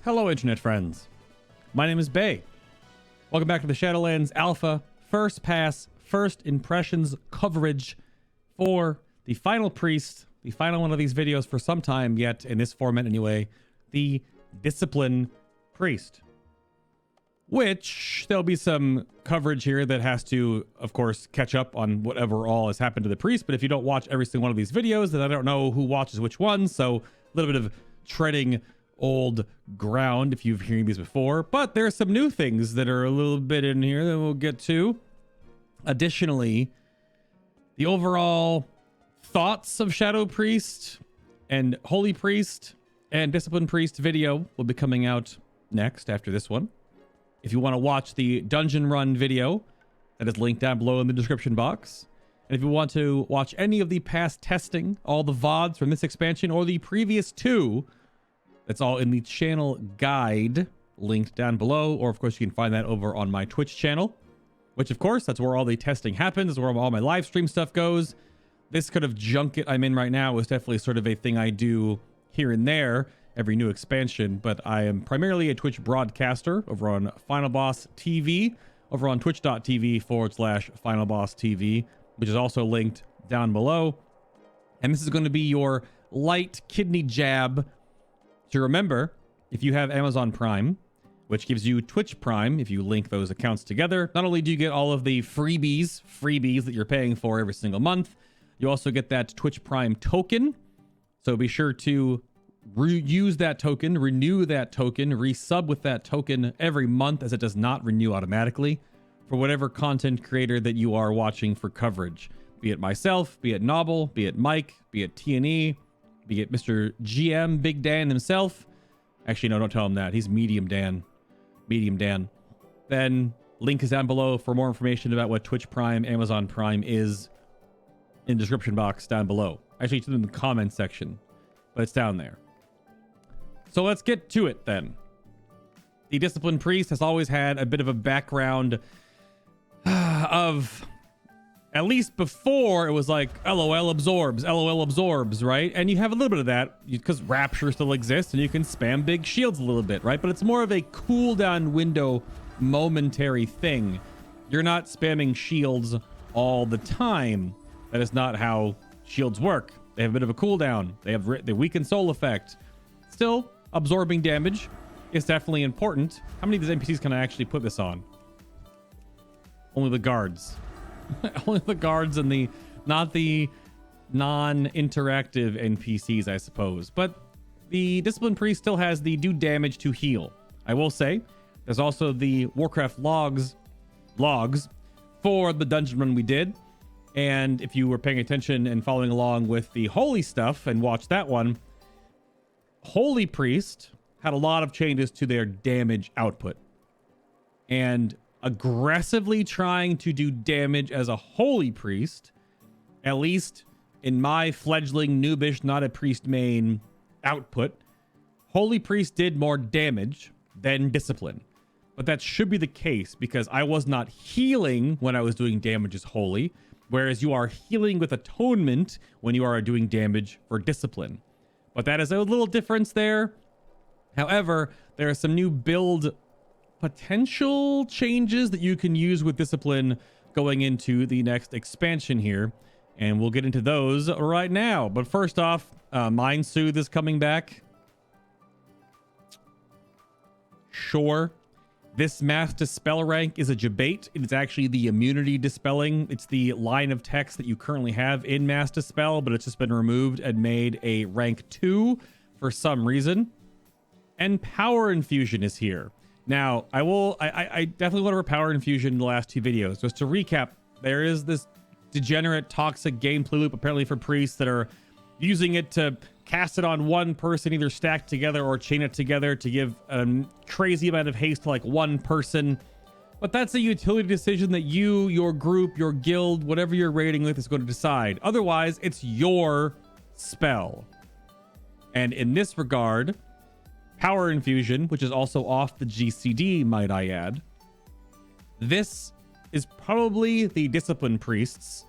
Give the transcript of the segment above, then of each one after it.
Hello, internet friends. My name is Bay. Welcome back to the Shadowlands Alpha First Pass, First Impressions coverage for the final priest, the final one of these videos for some time yet, in this format anyway, the Discipline Priest. Which, there'll be some coverage here that has to, of course, catch up on whatever all has happened to the priest, but if you don't watch every single one of these videos, then I don't know who watches which one, so a little bit of treading old ground if you've heard these before, but there are some new things that are a little bit in here that we'll get to. Additionally, the overall thoughts of Shadow Priest and Holy Priest and Discipline Priest video will be coming out next after this one. If you want to watch the dungeon run video, that is linked down below in the description box. And if you want to watch any of the past testing, all the VODs from this expansion or the previous two, that's all in the channel guide linked down below. Or of course you can find that over on my Twitch channel, which of course that's where all the testing happens, where all my live stream stuff goes. This kind of junket I'm in right now is definitely sort of a thing I do here and there every new expansion, but I am primarily a Twitch broadcaster over on FinalBossTV, over on twitch.tv/FinalBossTV, which is also linked down below. And this is going to be your light kidney jab to remember, if you have Amazon Prime, which gives you Twitch Prime, if you link those accounts together, not only do you get all of the freebies that you're paying for every single month, you also get that Twitch Prime token. So be sure to use that token, renew that token, resub with that token every month, as it does not renew automatically for whatever content creator that you are watching for coverage. Be it myself, be it Nobble, be it Mike, be it T&E, be it Mr. GM, Big Dan himself. Actually, no, don't tell him that. He's Medium Dan. Medium Dan. Then link is down below for more information about what Twitch Prime, Amazon Prime is in the description box down below. Actually, it's in the comment section, but it's down there. So let's get to it then. The Discipline Priest has always had a bit of a background of, at least before, it was like LOL absorbs, right? And you have a little bit of that because Rapture still exists and you can spam big shields a little bit, right? But it's more of a cooldown window momentary thing. You're not spamming shields all the time. That is not how shields work. They have a bit of a cooldown. They have the weaken soul effect. Still, absorbing damage is definitely important. How many of these NPCs can I actually put this on? Only the guards. Only the guards and not the non-interactive NPCs, I suppose. But the Discipline Priest still has the do damage to heal. I will say, there's also the Warcraft logs for the dungeon run we did. And if you were paying attention and following along with the holy stuff and watched that one, Holy Priest had a lot of changes to their damage output. And aggressively trying to do damage as a Holy Priest, at least in my fledgling noobish not a priest main output, Holy Priest did more damage than Discipline. But that should be the case because I was not healing when I was doing damage as Holy, whereas you are healing with Atonement when you are doing damage for Discipline. But that is a little difference there. However, there are some new build potential changes that you can use with Discipline going into the next expansion here. And we'll get into those right now. But first off, Mind Soothe is coming back. Sure. This Mass Dispel rank is a debate. It is actually the immunity dispelling. It's the line of text that you currently have in Mass Dispel, but it's just been removed and made a rank 2 for some reason. And Power Infusion is here. Now, I definitely went over Power Infusion in the last two videos. Just to recap, there is this degenerate, toxic gameplay loop apparently for priests that are using it to cast it on one person, either stacked together or chain it together to give a crazy amount of haste to like one person. But that's a utility decision that you, your group, your guild, whatever you're raiding with is going to decide. Otherwise, it's your spell. And in this regard, Power Infusion, which is also off the GCD, might I add, this is probably the Discipline Priests.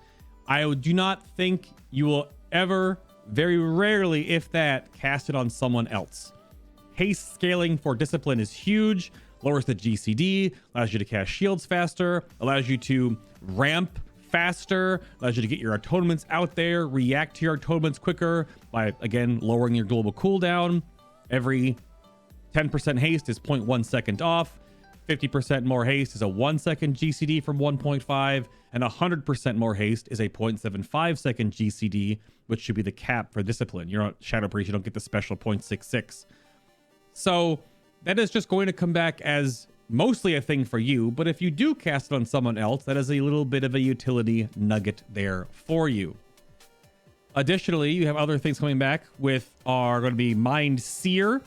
I do not think you will ever, very rarely, if that, cast it on someone else. Haste scaling for discipline is huge. Lowers the GCD, allows you to cast shields faster, allows you to ramp faster, allows you to get your atonements out there, react to your atonements quicker by, again, lowering your global cooldown. Every 10% haste is 0.1 second off. 50% more haste is a 1 second GCD from 1.5, and 100% more haste is a 0.75 second GCD, which should be the cap for discipline. You're not Shadow Priest, you don't get the special 0.66. So that is just going to come back as mostly a thing for you, but if you do cast it on someone else, that is a little bit of a utility nugget there for you. Additionally, you have other things coming back with are going to be Mind Seer.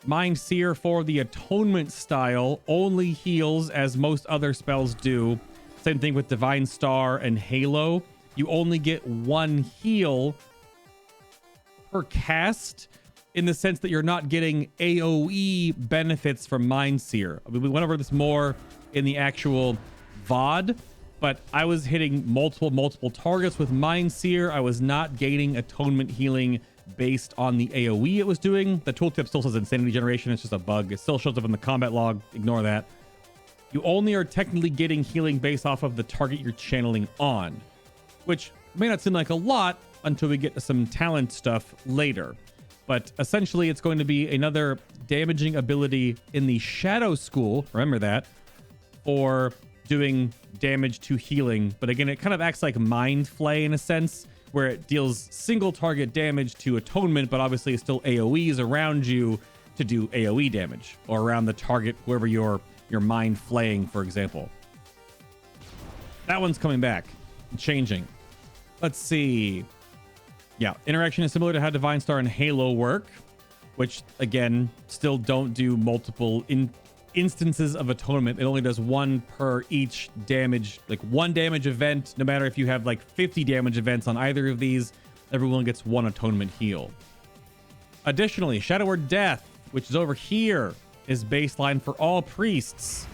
Mind Seer for the Atonement style only heals as most other spells do. Same thing with Divine Star and Halo. You only get one heal per cast, in the sense that you're not getting AoE benefits from Mind Seer. I mean, we went over this more in the actual VOD, but I was hitting multiple targets with Mind Seer. I was not gaining Atonement healing based on the AoE it was doing. The tooltip still says Insanity Generation. It's just a bug. It still shows up in the combat log. Ignore that. You only are technically getting healing based off of the target you're channeling on, which may not seem like a lot until we get to some talent stuff later. But essentially, it's going to be another damaging ability in the Shadow School. Remember that, for doing damage to healing. But again, it kind of acts like Mind Flay in a sense, where it deals single target damage to Atonement, but obviously it's still AoEs around you to do AoE damage, or around the target, whoever you're mind flaying, for example. That one's coming back, changing. Let's see. Yeah, interaction is similar to how Divine Star and Halo work, which again still don't do multiple instances of Atonement. It only does one per each damage, like one damage event. No matter if you have like 50 damage events on either of these, everyone gets one Atonement heal. Additionally, Shadow Word Death, which is over here, is baseline for all priests.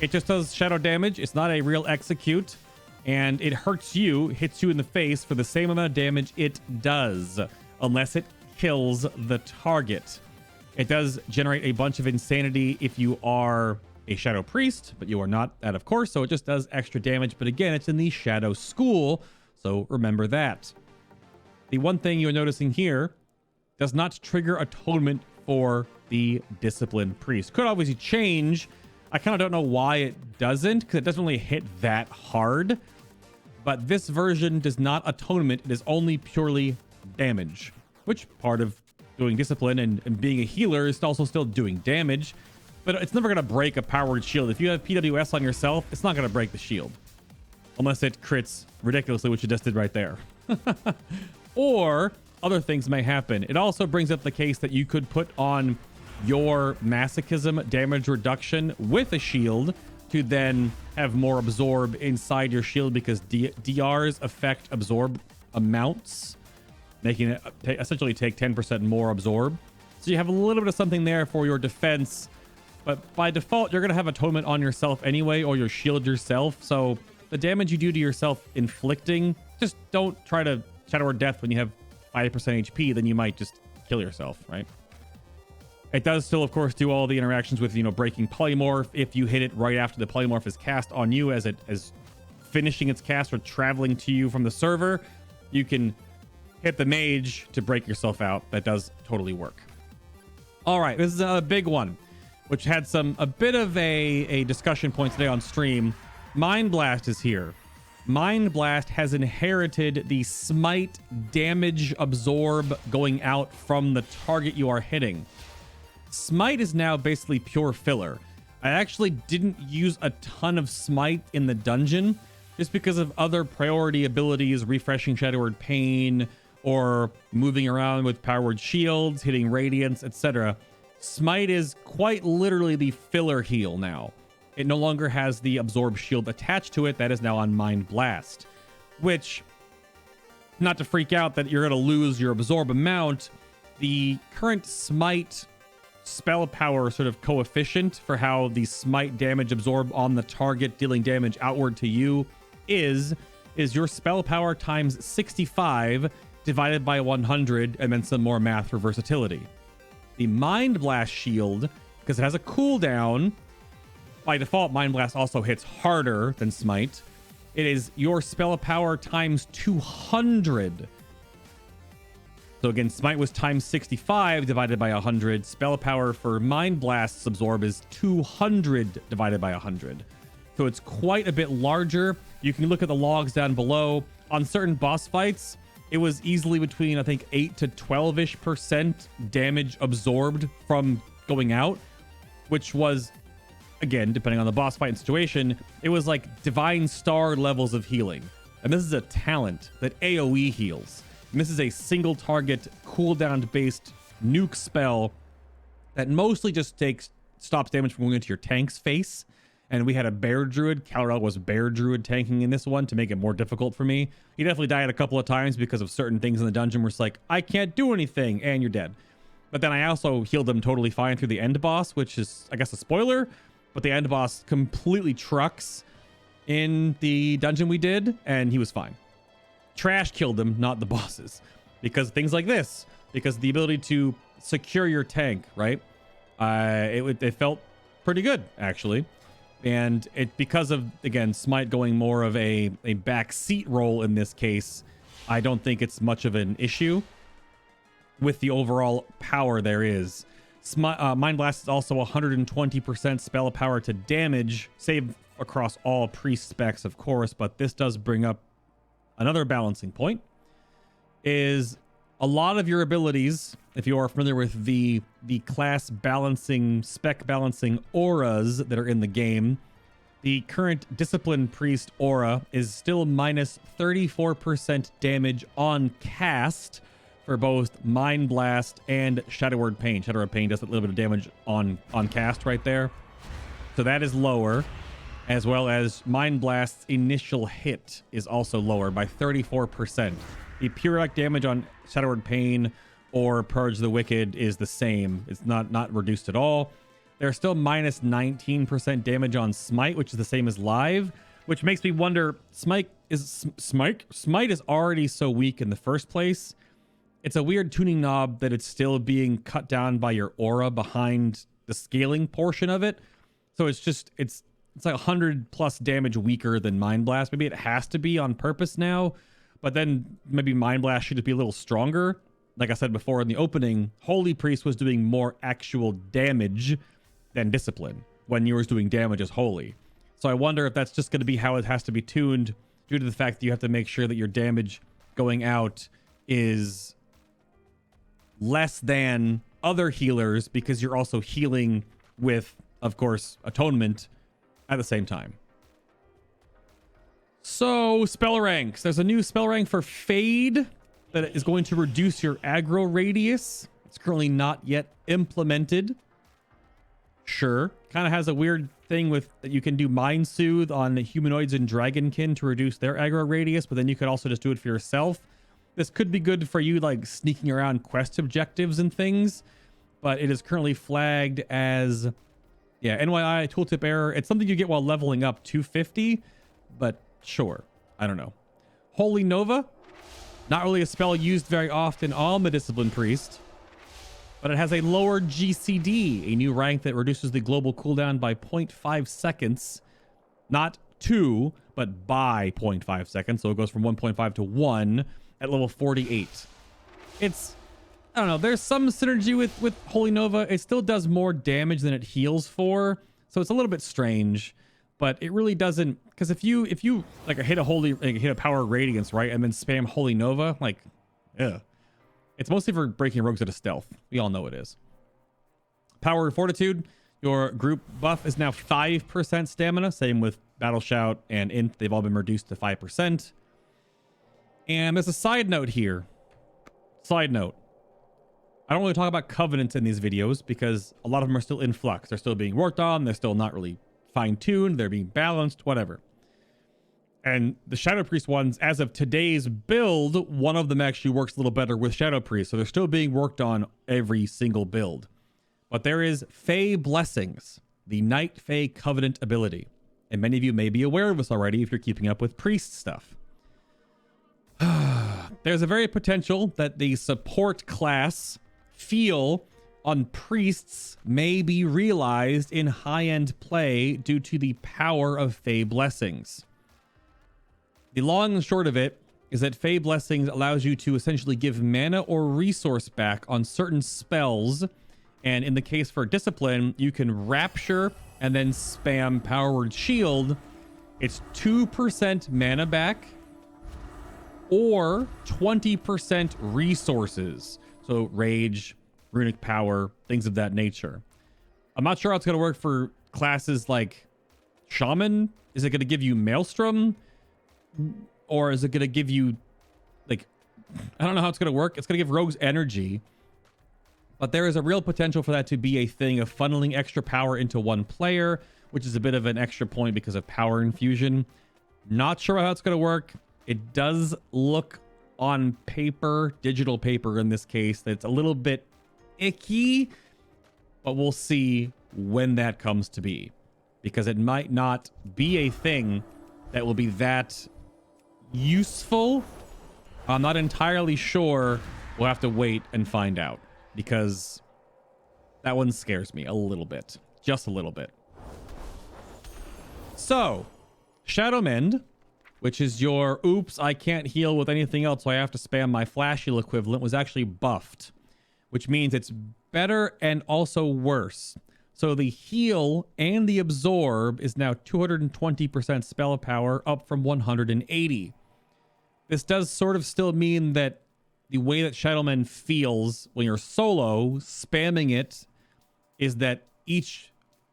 It just does shadow damage. It's not a real execute, and it hits you in the face for the same amount of damage it does, unless it kills the target. It does generate a bunch of insanity if you are a Shadow Priest, but you are not that, of course, so it just does extra damage. But again, it's in the Shadow School, so remember that. The one thing you're noticing here does not trigger Atonement for the Discipline Priest. Could obviously change. I kind of don't know why it doesn't, because it doesn't really hit that hard. But this version does not Atonement. It is only purely damage, which part of doing Discipline and being a healer is also still doing damage, but it's never going to break a powered shield. If you have PWS on yourself, it's not going to break the shield unless it crits ridiculously, which it just did right there. Or other things may happen. It also brings up the case that you could put on your Masochism damage reduction with a shield to then have more absorb inside your shield, because DRs affect absorb amounts, making it essentially take 10% more absorb. So you have a little bit of something there for your defense, but by default, you're going to have Atonement on yourself anyway, or your shield yourself. So the damage you do to yourself inflicting, just don't try to Shadow Word Death when you have 5% HP, then you might just kill yourself, right? It does still, of course, do all the interactions with, breaking Polymorph. If you hit it right after the Polymorph is cast on you, as finishing its cast or traveling to you from the server, you can hit the mage to break yourself out. That does totally work. All right, this is a big one, which had a bit of a discussion point today on stream. Mind Blast is here. Mind Blast has inherited the smite damage absorb going out from the target you are hitting. Smite is now basically pure filler. I actually didn't use a ton of smite in the dungeon just because of other priority abilities, refreshing Shadow Word Pain, or moving around with powered shields, hitting radiance, etc. Smite is quite literally the filler heal now. It no longer has the absorb shield attached to it. That is now on Mind Blast, which, not to freak out that you're going to lose your absorb amount, the current smite spell power sort of coefficient for how the smite damage absorb on the target dealing damage outward to you is your spell power times 65 divided by 100, and then some more math for versatility. the Mind Blast shield, because it has a cooldown. By default, Mind Blast also hits harder than Smite. It is your spell power times 200. So again, Smite was times 65 divided by 100. Spell power for Mind Blast's absorb is 200 divided by 100. So it's quite a bit larger. You can look at the logs down below. On certain boss fights, it was easily between, I think, 8 to 12-ish% damage absorbed from going out, which was, again, depending on the boss fight and situation, it was like Divine Star levels of healing. And this is a talent that AoE heals. And this is a single target cooldown based nuke spell that mostly just stops damage from going into your tank's face. And we had a bear druid. Cal-Rel was bear druid tanking in this one to make it more difficult for me. He definitely died a couple of times because of certain things in the dungeon where it's like, I can't do anything, and you're dead. But then I also healed him totally fine through the end boss, which is, I guess, a spoiler. But the end boss completely trucks in the dungeon we did, and he was fine. Trash killed him, not the bosses, because things like this, because the ability to secure your tank, right? It felt pretty good, actually. And it, because of, again, Smite going more of a backseat role in this case, I don't think it's much of an issue with the overall power there is. Mind Blast is also 120% spell power to damage, save across all priest specs, of course, but this does bring up another balancing point, is a lot of your abilities, if you are familiar with the class balancing, spec balancing auras that are in the game, the current Discipline Priest aura is still minus 34% damage on cast for both Mind Blast and Shadow Word Pain. Shadow Word Pain does a little bit of damage on cast right there. So that is lower, as well as Mind Blast's initial hit is also lower by 34%. The periodic damage on Shadow Word Pain or Purge the Wicked is the same. It's not reduced at all. They're still minus 19% damage on Smite, which is the same as Live, which makes me wonder, Smite is already so weak in the first place. It's a weird tuning knob that it's still being cut down by your aura behind the scaling portion of it. So it's like 100 plus damage weaker than Mind Blast. Maybe it has to be on purpose now, but then maybe Mind Blast should just be a little stronger. Like I said before in the opening, Holy Priest was doing more actual damage than Discipline when you were doing damage as Holy. So I wonder if that's just going to be how it has to be tuned, due to the fact that you have to make sure that your damage going out is less than other healers, because you're also healing with, of course, Atonement at the same time. So, spell ranks. There's a new spell rank for Fade that is going to reduce your aggro radius. It's currently not yet implemented. Sure. Kind of has a weird thing with that you can do Mind Soothe on humanoids and dragonkin to reduce their aggro radius, but then you could also just do it for yourself. This could be good for you, like sneaking around quest objectives and things, but it is currently flagged as, yeah, NYI tooltip error. It's something you get while leveling up 250, but sure, I don't know. Holy Nova, not really a spell used very often on the Discipline Priest, but it has a lower GCD, a new rank that reduces the global cooldown by 0.5 seconds, not 2, but by 0.5 seconds. So it goes from 1.5 to 1 at level 48. It's, I don't know, there's some synergy with Holy Nova. It still does more damage than it heals for, so it's a little bit strange, but it really doesn't, because if you like hit a power radiance, right, and then spam Holy Nova, like, ugh. It's mostly for breaking rogues at a stealth. We all know it is. Power Fortitude, your group buff is now 5% stamina, same with Battle Shout and Int. They've all been reduced to 5%. And there's a side note here. Side note. I don't really talk about covenants in these videos because a lot of them are still in flux. They're still being worked on. They're still not really fine-tuned. They're being balanced, whatever. And the Shadow Priest ones, as of today's build, one of them actually works a little better with Shadow Priest. So they're still being worked on every single build. But there is Fey Blessings, the Night Fey Covenant ability. And many of you may be aware of this already if you're keeping up with priest stuff. There's a very potential that the support class feel on priests may be realized in high-end play due to the power of Fey Blessings. The long and short of it is that Fey Blessings allows you to essentially give mana or resource back on certain spells, and in the case for Discipline, you can Rapture and then spam Power Word Shield. It's 2% mana back or 20% resources. So Rage, Runic Power, things of that nature. I'm not sure how it's going to work for classes like Shaman. Is it going to give you Maelstrom? Or is it going to give you, like, I don't know how it's going to work. It's going to give Rogues energy. But there is a real potential for that to be a thing of funneling extra power into one player, which is a bit of an extra point because of power infusion. Not sure how it's going to work. It does look on paper, digital paper in this case, that it's a little bit icky, but we'll see when that comes to be, because it might not be a thing that will be that useful. I'm not entirely sure. We'll have to wait and find out, because that one scares me a little bit, just a little bit. So Shadowmend, which is your oops, I can't heal with anything else, so I have to spam my flash heal equivalent, was actually buffed, which means it's better and also worse. So the heal and the absorb is now 220% spell power, up from 180. This does sort of still mean that the way that Shadowmend feels when you're solo, spamming it, is that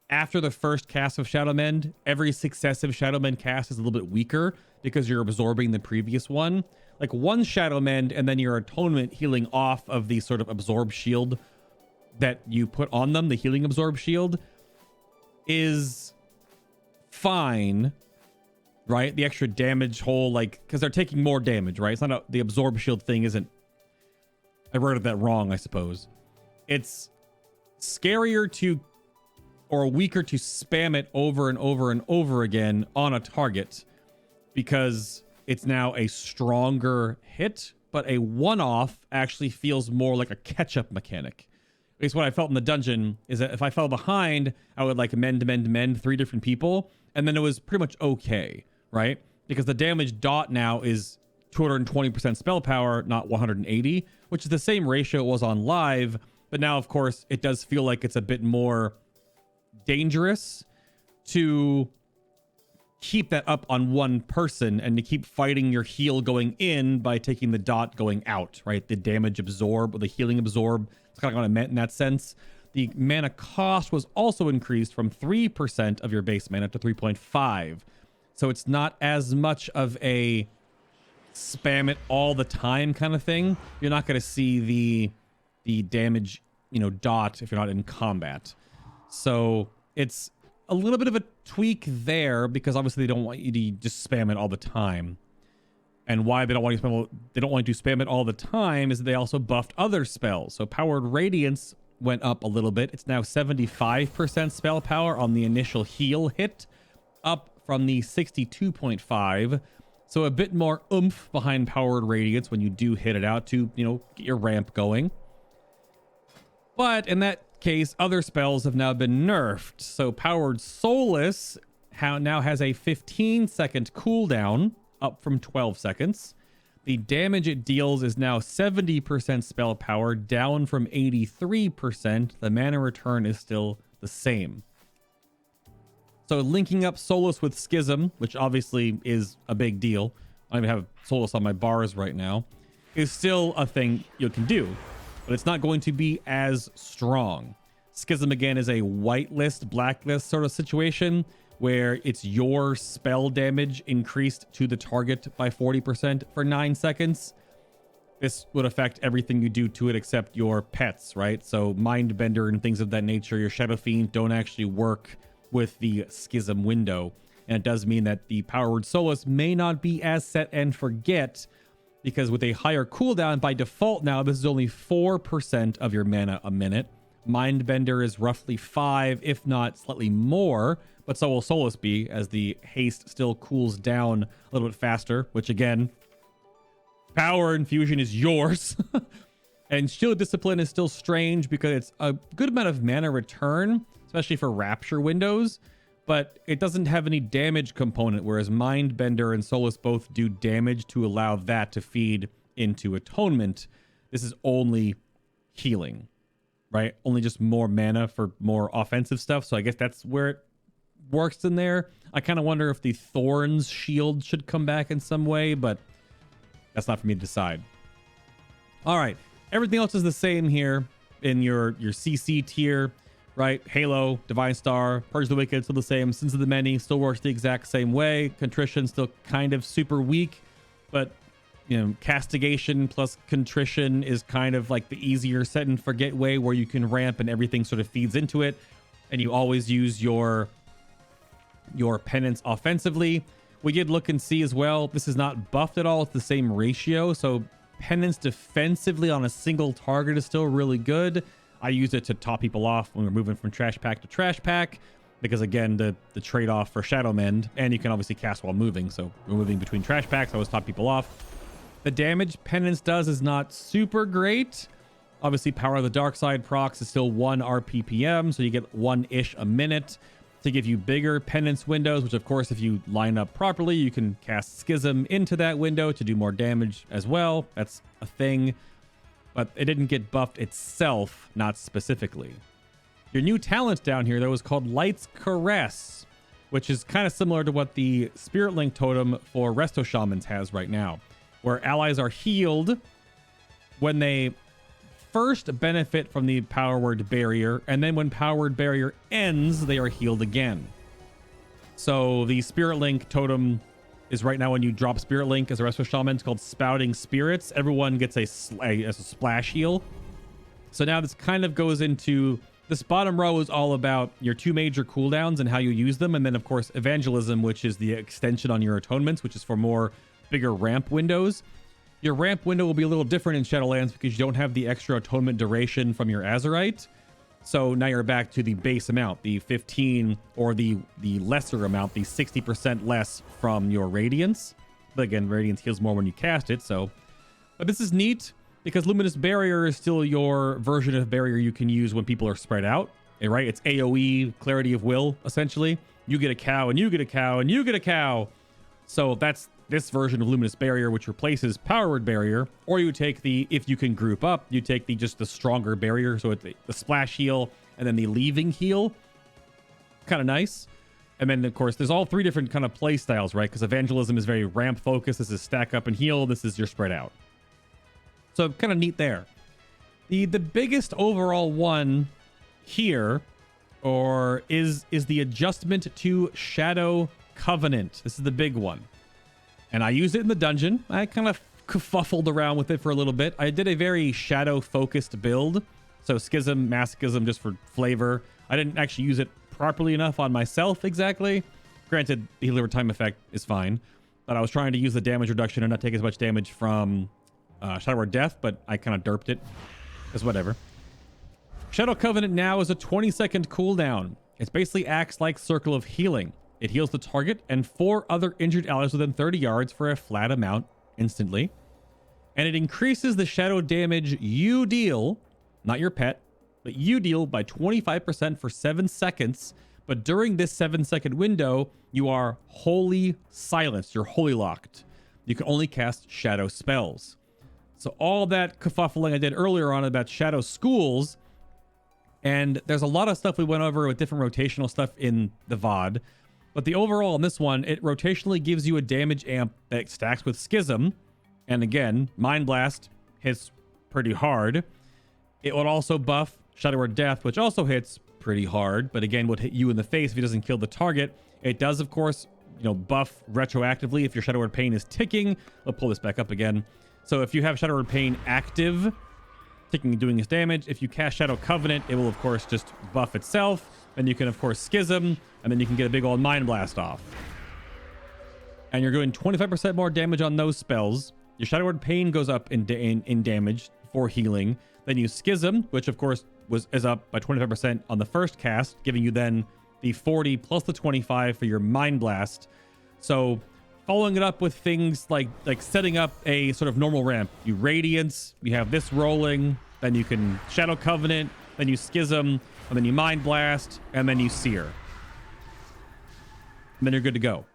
after the first cast of Shadowmend, every successive Shadowmend cast is a little bit weaker because you're absorbing the previous one. Like one Shadowmend and then your Atonement healing off of the sort of absorb shield that you put on them, the healing absorb shield, is fine, right? The extra damage whole, like, because they're taking more damage, right? It's not the absorb shield thing isn't, I worded that wrong, I suppose. It's scarier to, or weaker to spam it over and over and over again on a target, because it's now a stronger hit, but a one-off actually feels more like a catch-up mechanic. At least what I felt in the dungeon is that if I fell behind, I would like mend 3 different people, and then it was pretty much okay, right? Because the damage dot now is 220% spell power, not 180, which is the same ratio it was on live, but now, of course, it does feel like it's a bit more dangerous to keep that up on one person and to keep fighting your heal going in by taking the dot going out, right? The damage absorb or the healing absorb. It's kind of what I meant in that sense. The mana cost was also increased from 3% of your base mana to 3.5. So it's not as much of a spam it all the time kind of thing. You're not going to see the damage, dot if you're not in combat. So it's a little bit of a tweak there, because obviously they don't want you to just spam it all the time. And why they don't want you to spam it all the time is that they also buffed other spells. So Powered Radiance went up a little bit. It's now 75% spell power on the initial heal hit, up from the 62.5. So a bit more oomph behind Powered Radiance when you do hit it out to, get your ramp going. But in that case, other spells have now been nerfed. So Powered Solace now has a 15-second cooldown, up from 12 seconds. The damage it deals is now 70% spell power, down from 83%. The mana return is still the same. So linking up Solace with Schism, which obviously is a big deal, I don't even have Solace on my bars right now, is still a thing you can do, but it's not going to be as strong. Schism, again, is a whitelist, blacklist sort of situation where it's your spell damage increased to the target by 40% for 9 seconds. This would affect everything you do to it except your pets, right? So Mindbender and things of that nature, your Shadow Fiend, don't actually work with the Schism window. And it does mean that the Powered Solace may not be as set and forget, because with a higher cooldown by default now, this is only 4% of your mana a minute. Mindbender is roughly 5, if not slightly more, but so will Solace be, as the haste still cools down a little bit faster, which again, power infusion is yours. And Shield Discipline is still strange because it's a good amount of mana return, especially for Rapture windows, but it doesn't have any damage component, whereas Mindbender and Solace both do damage to allow that to feed into Atonement. This is only healing, right? Only just more mana for more offensive stuff. So I guess that's where it works in there. I kind of wonder if the Thorns shield should come back in some way, but that's not for me to decide. All right. Everything else is the same here in your CC tier, right? Halo, Divine Star, Purge the Wicked, still the same. Sins of the Many still works the exact same way. Contrition still kind of super weak, but you know, Castigation plus Contrition is kind of like the easier set and forget way where you can ramp and everything sort of feeds into it, and you always use your penance offensively. We did look and see as well. This is not buffed at all. It's the same ratio, so penance defensively on a single target is still really good. I use it to top people off when we're moving from trash pack to trash pack, because again, the trade-off for Shadow Mend, and you can obviously cast while moving, so we're moving between trash packs. I always top people off. The damage penance does is not super great. Obviously, Power of the Dark Side procs is still 1 RPPM, so you get 1-ish a minute to give you bigger penance windows, which of course, if you line up properly, you can cast Schism into that window to do more damage as well. That's a thing, but it didn't get buffed itself, not specifically. Your new talent down here, though, is called Light's Caress, which is kind of similar to what the Spirit Link totem for Resto Shamans has right now, where allies are healed when they first benefit from the Power Word Barrier, and then when Power Word Barrier ends, they are healed again. So the Spirit Link totem is right now when you drop Spirit Link as a Resto Shaman, it's called Spouting Spirits. Everyone gets a splash heal. So now this kind of goes into, this bottom row is all about your 2 major cooldowns and how you use them, and then of course Evangelism, which is the extension on your Atonements, which is for more bigger ramp windows. Your ramp window will be a little different in Shadowlands because you don't have the extra Atonement duration from your Azerite. So now you're back to the base amount, the 15, or the lesser amount, the 60% less from your Radiance. But again, Radiance heals more when you cast it, so. But this is neat because Luminous Barrier is still your version of barrier you can use when people are spread out, right? It's AoE, Clarity of Will, essentially. You get a cow, and you get a cow, and you get a cow. So that's this version of Luminous Barrier, which replaces Power Word Barrier. Or you take the, if you can group up, you take just the stronger barrier, so it's the splash heal and then the leaving heal. Kind of nice. And then of course there's all 3 different kind of play styles, right? Because Evangelism is very ramp focused. This is stack up and heal. This is your spread out. So kind of neat there. The biggest overall one here is the adjustment to Shadow Covenant. This is the big one. And I used it in the dungeon. I kind of kerfuffled around with it for a little bit. I did a very shadow-focused build. So Schism, Masochism, just for flavor. I didn't actually use it properly enough on myself exactly. Granted, the healer time effect is fine. But I was trying to use the damage reduction and not take as much damage from Shadow Word Death, but I kind of derped it. It's whatever. Shadow Covenant now is a 20-second cooldown. It basically acts like Circle of Healing. It heals the target and 4 other injured allies within 30 yards for a flat amount instantly. And it increases the shadow damage you deal, not your pet, but you deal by 25% for 7 seconds. But during this 7-second window, you are wholly silenced. You're wholly locked. You can only cast shadow spells. So all that kerfuffling I did earlier on about shadow schools, and there's a lot of stuff we went over with different rotational stuff in the VOD. But the overall on this one, it rotationally gives you a damage amp that stacks with Schism. And again, Mind Blast hits pretty hard. It would also buff Shadow Word Death, which also hits pretty hard, but again would hit you in the face if it doesn't kill the target. It does, of course, buff retroactively if your Shadow Word Pain is ticking. I'll pull this back up again. So if you have Shadow Word Pain active, ticking and doing its damage, if you cast Shadow Covenant, it will of course just buff itself. And you can of course Schism, and then you can get a big old Mind Blast off. And you're doing 25% more damage on those spells. Your Shadow Word Pain goes up in damage for healing. Then you Schism, which of course is up by 25% on the first cast, giving you then the 40 plus the 25 for your Mind Blast. So following it up with things like setting up a sort of normal ramp. You Radiance, you have this rolling, then you can Shadow Covenant, then you Schism, and then you Mind Blast, and then you Seer. And then you're good to go.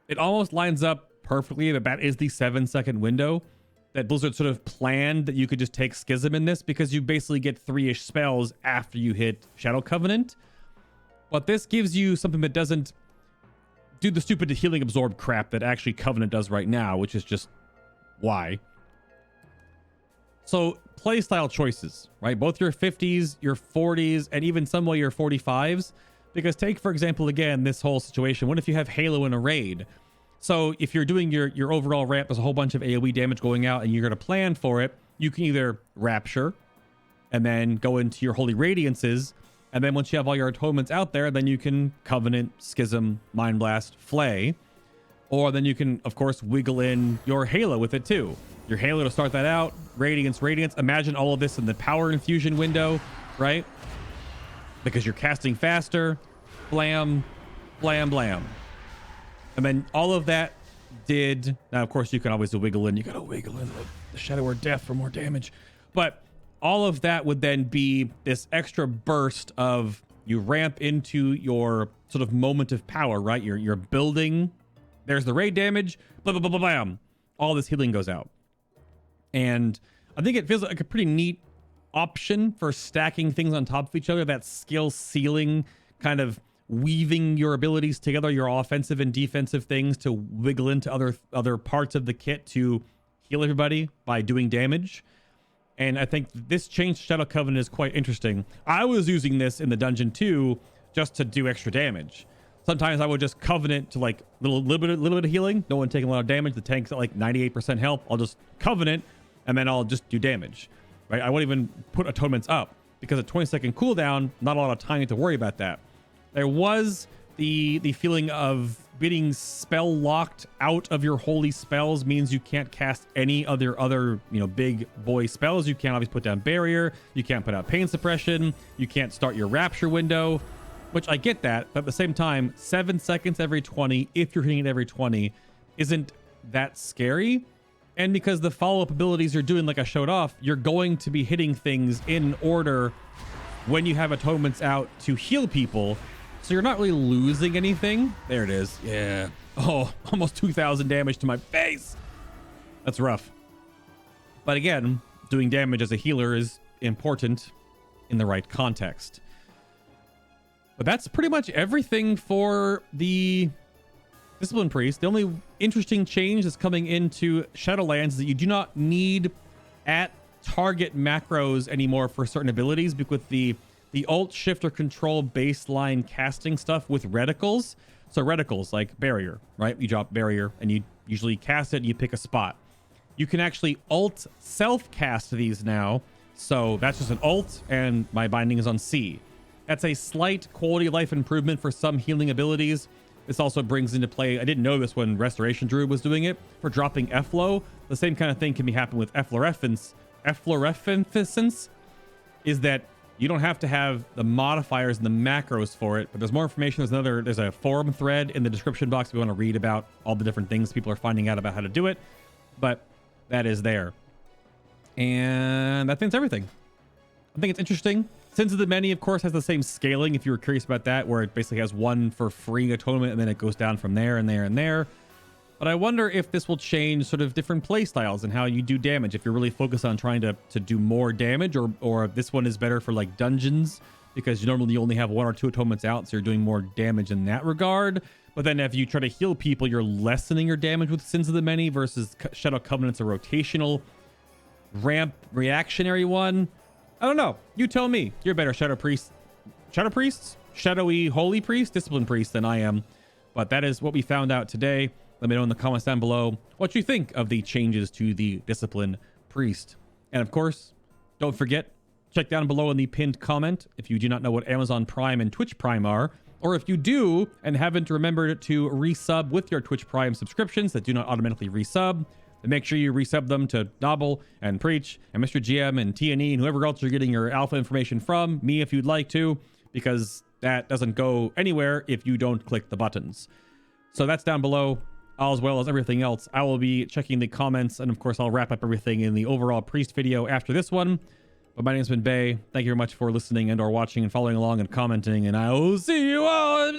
It almost lines up perfectly that is the 7-second window that Blizzard sort of planned, that you could just take Schism in this, because you basically get 3-ish spells after you hit Shadow Covenant. But this gives you something that doesn't do the stupid healing absorb crap that actually Covenant does right now, which is just why. So playstyle choices, right? Both your 50s, your 40s, and even some way your 45s. Because take, for example, again, this whole situation. What if you have Halo in a raid? So if you're doing your overall ramp, there's a whole bunch of AoE damage going out and you're going to plan for it. You can either Rapture and then go into your Holy Radiances. And then once you have all your atonements out there, then you can Covenant, Schism, Mind Blast, Flay. Or then you can, of course, wiggle in your Halo with it too. Your Halo to start that out, Radiance. Imagine all of this in the power infusion window, right? Because you're casting faster, blam, blam, blam. And then all of that did... Now, of course, you can always wiggle in. You got to wiggle in the Shadow of Death for more damage. But all of that would then be this extra burst of you ramp into your sort of moment of power, right? You're building. There's the raid damage. Blah, blah, blah, blah, blam. All this healing goes out. And I think it feels like a pretty neat option for stacking things on top of each other. That skill ceiling, kind of weaving your abilities together, your offensive and defensive things to wiggle into other parts of the kit to heal everybody by doing damage. And I think this change to Shadow Covenant is quite interesting. I was using this in the dungeon too, just to do extra damage. Sometimes I would just Covenant to like little bit of healing. No one taking a lot of damage. The tank's at like 98% health. I'll just Covenant and then I'll just do damage. Right? I won't even put atonements up because a 20-second cooldown, not a lot of time to worry about that. There was the feeling of being spell locked out of your holy spells means you can't cast any other big boy spells. You can't obviously put down barrier. You can't put out pain suppression. You can't start your rapture window, which I get that. But at the same time, 7 seconds every 20, if you're hitting it every 20, isn't that scary. And because the follow-up abilities you're doing, like I showed off, you're going to be hitting things in order when you have atonements out to heal people. So you're not really losing anything. There it is. Yeah. Oh, almost 2,000 damage to my face. That's rough. But again, doing damage as a healer is important in the right context. But that's pretty much everything for the Discipline Priest. The only interesting change that's coming into Shadowlands is that you do not need at target macros anymore for certain abilities, because with the Alt, Shift, or Control baseline casting stuff with reticles. So reticles like barrier, right? You drop barrier and you usually cast it and you pick a spot. You can actually Alt self-cast these now. So that's just an Alt and my binding is on C. That's a slight quality of life improvement for some healing abilities. This also brings into play, I didn't know this when Restoration Druid was doing it, for dropping Efflow. The same kind of thing can be happening with Efflorescence. Efflorescence is that you don't have to have the modifiers and the macros for it, but there's more information. There's a forum thread in the description box if you want to read about all the different things people are finding out about how to do it, but that is there. And I think that's everything. I think it's interesting. Sins of the Many, of course, has the same scaling, if you were curious about that, where it basically has one for free atonement and then it goes down from there and there and there. But I wonder if this will change sort of different play styles and how you do damage. If you're really focused on trying to do more damage, or if this one is better for like dungeons, because you normally only have 1 or 2 atonements out, so you're doing more damage in that regard. But then if you try to heal people, you're lessening your damage with Sins of the Many versus Shadow Covenant's a rotational ramp reactionary one. I don't know. You tell me. You're better Shadow Priests, Shadowy Holy Priest, Discipline Priest than I am. But that is what we found out today. Let me know in the comments down below what you think of the changes to the Discipline Priest. And of course, don't forget, check down below in the pinned comment if you do not know what Amazon Prime and Twitch Prime are, or if you do and haven't remembered to resub with your Twitch Prime subscriptions that do not automatically resub, then make sure you resub them to Nobble and Preach and Mr. GM and TNE and whoever else you're getting your alpha information from, me if you'd like to, because that doesn't go anywhere if you don't click the buttons. So that's down below. as well as everything else. I will be checking the comments, and of course I'll wrap up everything in the overall priest video after this one. But my name's been Bay. Thank you very much for listening and or watching and following along and commenting, and I will see you all.